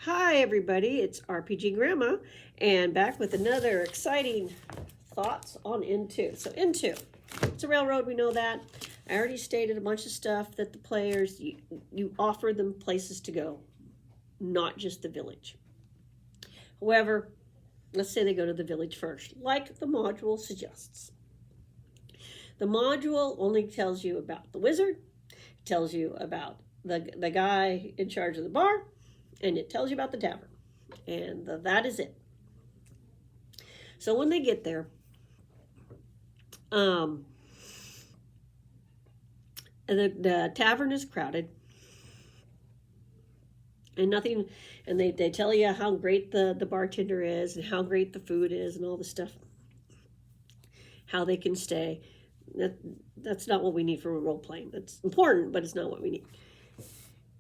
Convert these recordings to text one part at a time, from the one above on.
Hi everybody, it's RPG Grandma and back with another exciting thoughts on N2. So N2, it's a railroad, we know that. I already stated a bunch of stuff that the players, you offer them places to go, not just the village. However, let's say they go to the village first, like the module suggests. The module only tells you about the wizard, tells you about the guy in charge of the bar, and it tells you about the tavern. And that is it. So when they get there, the tavern is crowded, and nothing, and they tell you how great the bartender is and how great the food is and all the stuff, how they can stay. That's not what we need for role playing. That's important, but it's not what we need.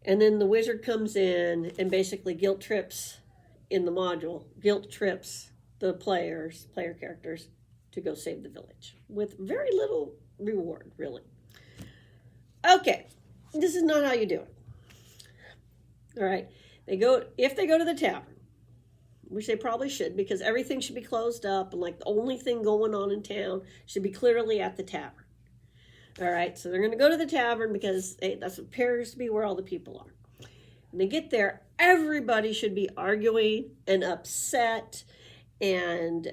And then the wizard comes in and basically guilt trips in the module, guilt trips the player characters to go save the village with very little reward, really. Okay, this is not how you do it. All right, if they go to the tavern, which they probably should, because everything should be closed up and like the only thing going on in town should be clearly at the tavern. All right, so they're going to go to the tavern because that appears to be where all the people are. When they get there, everybody should be arguing and upset and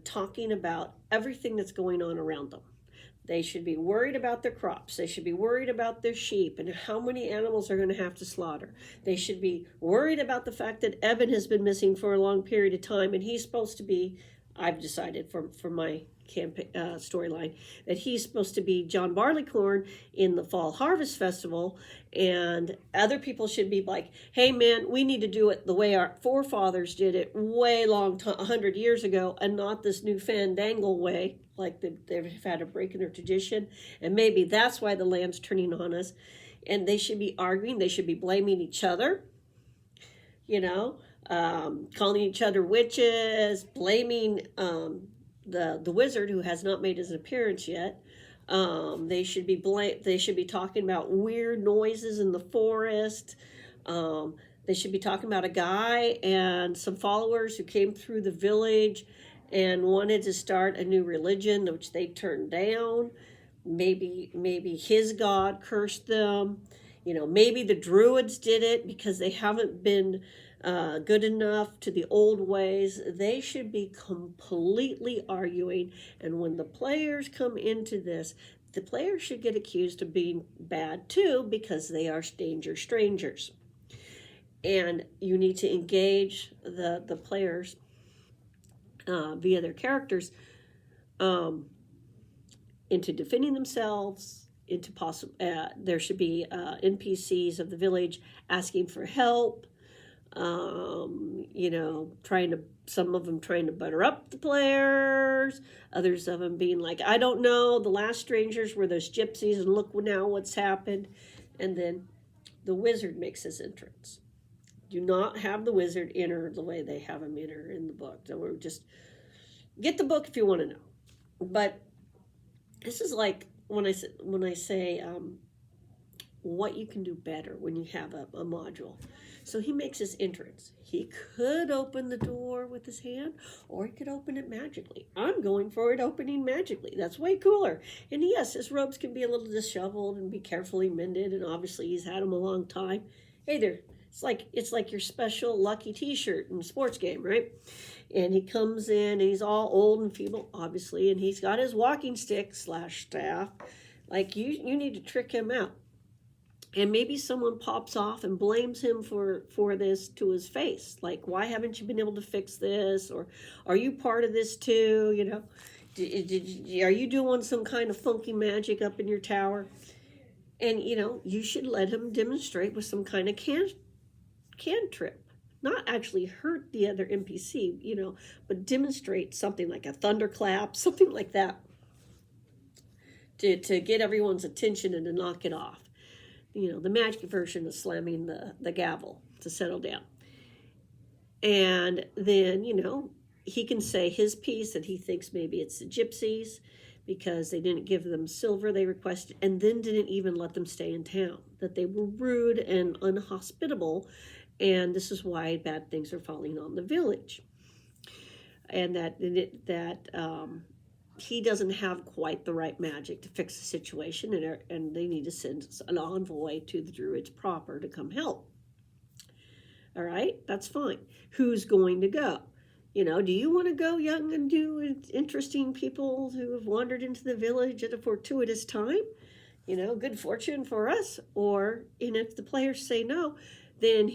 talking about everything that's going on around them. They should be worried about their crops. They should be worried about their sheep and how many animals they're going to have to slaughter. They should be worried about the fact that Evan has been missing for a long period of time, and he's supposed to be, I've decided for my campaign storyline, that he's supposed to be John Barleycorn in the Fall Harvest Festival, and other people should be like, hey man, we need to do it the way our forefathers did it way 100 years ago, and not this new fandangle way, like they've had a break in their tradition, and maybe that's why the land's turning on us. And they should be arguing, they should be blaming each other, calling each other witches, blaming the wizard who has not made his appearance yet. They should be talking about weird noises in the forest. They should be talking about a guy and some followers who came through the village and wanted to start a new religion, which they turned down. Maybe his god cursed them. Maybe the druids did it because they haven't been good enough to the old ways. They should be completely arguing. And when the players come into this, the players should get accused of being bad too, because they are danger strangers. And you need to engage the players via their characters into defending themselves, into there should be NPCs of the village asking for help, some of them trying to butter up the players, others of them being like, I don't know, the last strangers were those gypsies and look now what's happened. And then the wizard makes his entrance. Do not have the wizard enter the way they have him enter in the book. So we're just, get the book if you want to know. But this is like when I say what you can do better when you have a module. So he makes his entrance. He could open the door with his hand, or he could open it magically. I'm going for it opening magically. That's way cooler. And yes, his robes can be a little disheveled and be carefully mended, and obviously he's had them a long time. Hey there, it's like your special lucky t-shirt in a sports game, right? And he comes in and he's all old and feeble, obviously, and he's got his walking stick / staff. Like, you need to trick him out. And maybe someone pops off and blames him for this to his face. Like, why haven't you been able to fix this? Or are you part of this too? Are you doing some kind of funky magic up in your tower? And, you should let him demonstrate with some kind of cantrip. Not actually hurt the other NPC, but demonstrate something like a thunderclap, something like that, to get everyone's attention and to knock it off. The magic version of slamming the gavel to settle down. And then, he can say his piece that he thinks maybe it's the gypsies because they didn't give them silver they requested, and then didn't even let them stay in town, that they were rude and unhospitable, And this is why bad things are falling on the village. And that he doesn't have quite the right magic to fix the situation, and they need to send an envoy to the druids proper to come help. All right, that's fine. Who's going to go? Do you want to go, young and new, interesting people who have wandered into the village at a fortuitous time? Good fortune for us. And if the players say no, then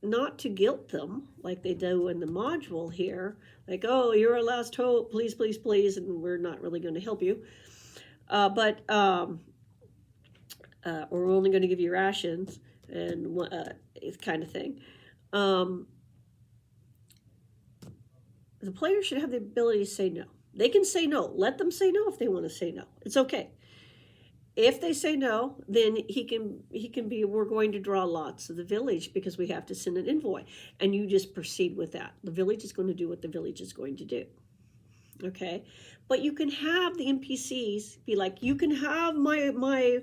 not to guilt them like they do in the module here, like, oh, you're our last hope, please, please, please, and we're not really going to help you. But we're only going to give you rations and kind of thing. The player should have the ability to say no. They can say no. Let them say no if they want to say no. It's okay. If they say no, then he can be, we're going to draw lots of the village because we have to send an envoy. And you just proceed with that. The village is going to do what the village is going to do. Okay? But you can have the NPCs be like, you can have my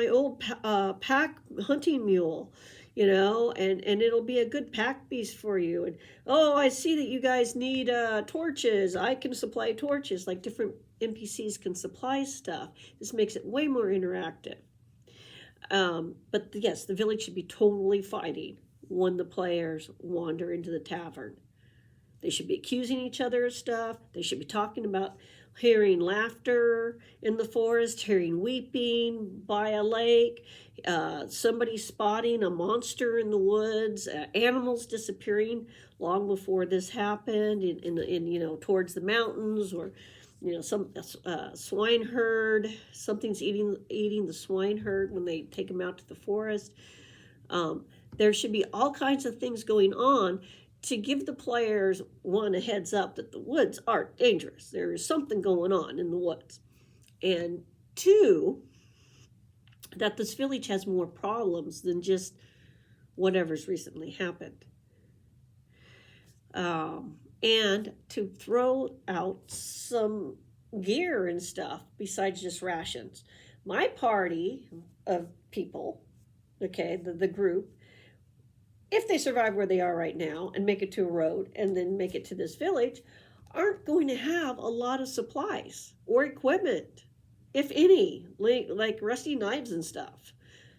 old pack hunting mule, and it'll be a good pack beast for you. And, oh, I see that you guys need torches. I can supply torches, like different NPCs can supply stuff. This makes it way more interactive. But yes, the village should be totally fighting when the players wander into the tavern. They should be accusing each other of stuff. They should be talking about hearing laughter in the forest, hearing weeping by a lake, somebody spotting a monster in the woods, animals disappearing long before this happened in towards the mountains, or some swine herd, something's eating the swine herd when they take them out to the forest. There should be all kinds of things going on to give the players, one, a heads up that the woods aren't dangerous. There is something going on in the woods. And two, that this village has more problems than just whatever's recently happened. And to throw out some gear and stuff besides just rations. My party of people, okay, the group, if they survive where they are right now and make it to a road and then make it to this village, aren't going to have a lot of supplies or equipment, if any, like rusty knives and stuff,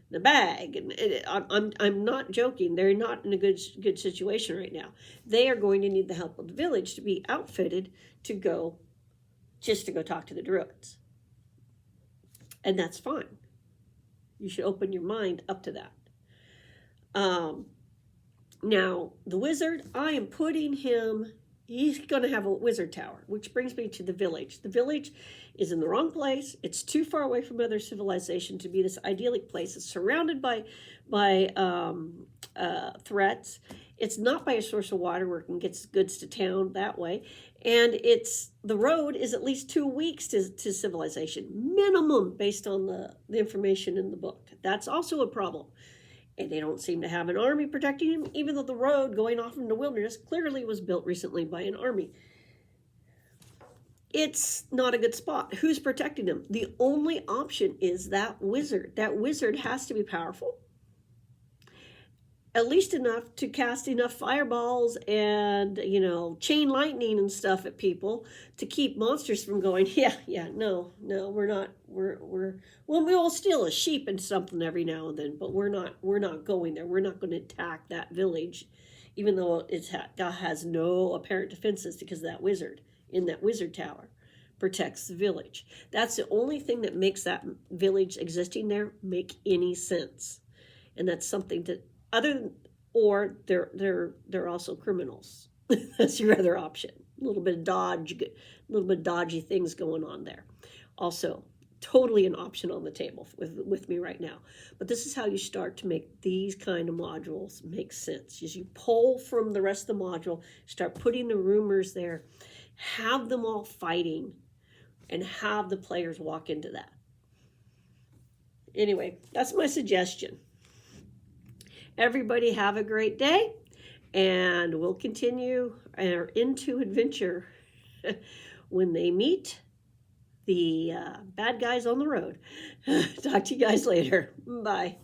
the bag. And I'm not joking. They're not in a good situation right now. They are going to need the help of the village to be outfitted to go talk to the druids. And that's fine. You should open your mind up to that. Now, the wizard, I am putting him, he's going to have a wizard tower, which brings me to the village. The village is in the wrong place. It's too far away from other civilization to be this idyllic place. It's surrounded by threats. It's not by a source of water where it can get goods to town that way. And the road is at least 2 weeks to civilization, minimum, based on the information in the book. That's also a problem. And they don't seem to have an army protecting him, even though the road going off in the wilderness clearly was built recently by an army. It's not a good spot. Who's protecting him? The only option is that wizard. That wizard has to be powerful, at least enough to cast enough fireballs and, chain lightning and stuff at people to keep monsters from going, no, we're not, we'll steal a sheep and something every now and then, but we're not going there. We're not going to attack that village, even though it has no apparent defenses, because that wizard in that wizard tower protects the village. That's the only thing that makes that village existing there make any sense. And that's something to, or they're also criminals. That's your other option. A little bit of dodgy things going on there. Also, totally an option on the table with me right now. But this is how you start to make these kind of modules make sense. As you pull from the rest of the module, start putting the rumors there, have them all fighting, and have the players walk into that. Anyway, that's my suggestion. Everybody have a great day, and we'll continue our into adventure when they meet the bad guys on the road. Talk to you guys later. Bye.